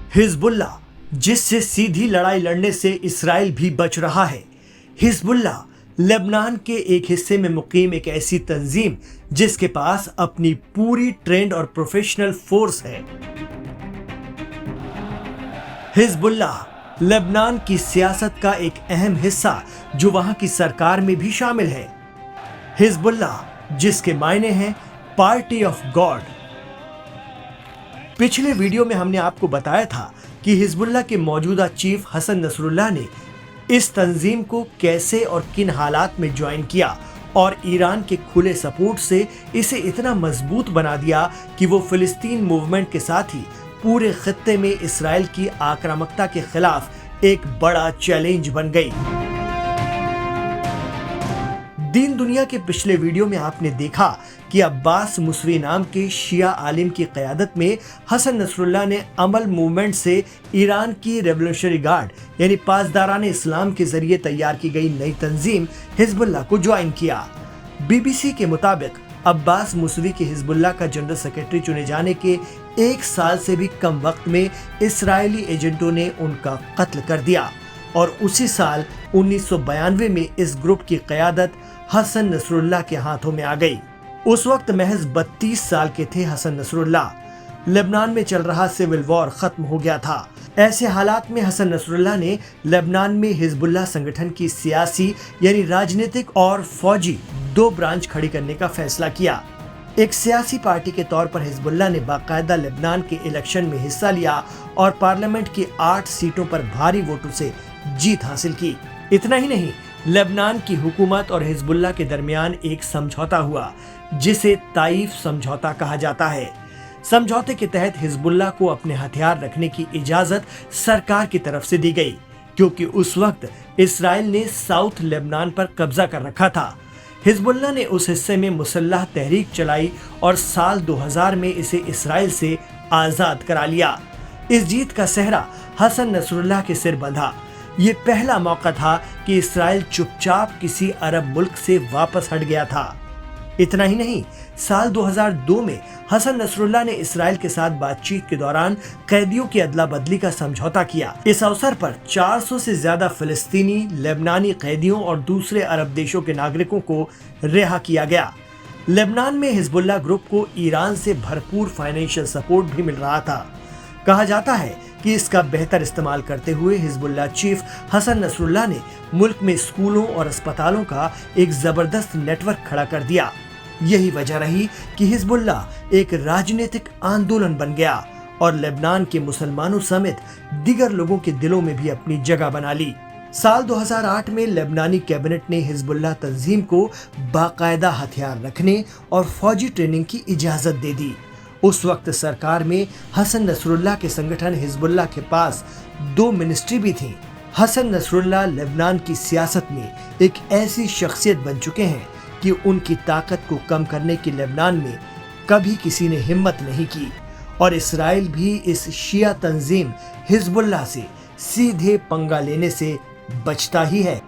Hezbollah, जिससे सीधी लड़ाई लड़ने से इसराइल भी बच रहा है। हिजबुल्ला लेबनान के एक हिस्से में मुकीम एक ऐसी तंजीम जिसके पास अपनी पूरी ट्रेंड और प्रोफेशनल फोर्स है। हिजबुल्ला लेबनान की सियासत का एक अहम हिस्सा जो वहां की सरकार में भी शामिल है। हिजबुल्ला जिसके मायने हैं पार्टी ऑफ गॉड। पिछले वीडियो में हमने आपको बताया था कि हिजबुल्ला के मौजूदा चीफ हसन नसरुल्लाह ने इस तंजीम को कैसे और किन हालात में ज्वाइन किया और ईरान के खुले सपोर्ट से इसे इतना मजबूत बना दिया कि वो फिलिस्तीन मूवमेंट के साथ ही पूरे खित्ते में इसराइल की आक्रामकता के खिलाफ एक बड़ा चैलेंज बन गई। दीन दुनिया के पिछले वीडियो में आपने देखा कि अब्बास मुसवी नाम के शिया आलिम की क़यादत में हसन नसरुल्लाह ने अमल मूवमेंट से ईरान की रेवोल्यूशनरी गार्ड यानी पासदारान इस्लाम के जरिए तैयार की गई नई तंजीम हिजबुल्लाह को ज्वाइन किया। BBC के मुताबिक अब्बास मुसवी के हिजबुल्लाह का जनरल सेक्रेटरी चुने जाने के एक साल से भी कम वक्त में इसराइली एजेंटों ने उनका कत्ल कर दिया और उसी साल 1992 में इस ग्रुप की क़यादत हसन नसरुल्लाह के हाथों में आ गई। उस वक्त महज 32 साल के थे हसन नसरुल्लाह। लेबनान में चल रहा सिविल वॉर खत्म हो गया था। ऐसे हालात में हसन नसरुल्लाह ने लेबनान में हिजबुल्लाह संगठन की सियासी यानी राजनीतिक और फौजी दो ब्रांच खड़ी करने का फैसला किया। एक सियासी पार्टी के तौर पर हिजबुल्लाह ने बाकायदा लेबनान के इलेक्शन में हिस्सा लिया और पार्लियामेंट की 8 सीटों पर भारी वोटों से जीत हासिल की। इतना ही नहीं, लेबनान की हुकूमत और हिजबुल्लाह के दरमियान एक समझौता हुआ जिसे ताइफ समझौता कहा जाता है। समझौते के तहत हिजबुल्लाह को अपने हथियार रखने की इजाजत सरकार की तरफ से दी गई क्योंकि उस वक्त इसराइल ने साउथ लेबनान पर कब्जा कर रखा था। हिजबुल्लाह ने उस हिस्से में मुसल्लह तहरीक चलाई और साल 2000 में इसे इसराइल से आजाद करा लिया। इस जीत का सेहरा हसन नसरुल्लाह के सिर बंधा। ये पहला मौका था कि इसराइल चुपचाप किसी अरब मुल्क से वापस हट गया था। इतना ही नहीं, साल 2002 में हसन नसरुल्लाह ने इसराइल के साथ बातचीत के दौरान कैदियों की अदला बदली का समझौता किया। इस अवसर पर 400 से ज्यादा फिलिस्तीनी, लेबनानी कैदियों और दूसरे अरब देशों के नागरिकों को रिहा किया गया। लेबनान में हिजबुल्लाह ग्रुप को ईरान से भरपूर फाइनेंशियल सपोर्ट भी मिल रहा था। कहा जाता है कि इसका बेहतर इस्तेमाल करते हुए हिजबुल्लाह चीफ हसन नसरुल्लाह ने मुल्क में स्कूलों और अस्पतालों का एक जबरदस्त नेटवर्क खड़ा कर दिया। यही वजह रही कि हिजबुल्लाह एक राजनीतिक आंदोलन बन गया और लेबनान के मुसलमानों समेत दीगर लोगों के दिलों में भी अपनी जगह बना ली। साल 2008 में लेबनानी कैबिनेट ने हिजबुल्लाह तंजीम को बाकायदा हथियार रखने और फौजी ट्रेनिंग की इजाजत दे दी। उस वक्त सरकार में हसन नसरुल्लाह के संगठन हिजबुल्लाह के पास 2 मिनिस्ट्री भी थी। हसन नसरुल्लाह लेबनान की सियासत में एक ऐसी शख्सियत बन चुके हैं कि उनकी ताकत को कम करने की लेबनान में कभी किसी ने हिम्मत नहीं की और इसराइल भी इस शिया तंजीम हिजबुल्लाह से सीधे पंगा लेने से बचता ही है।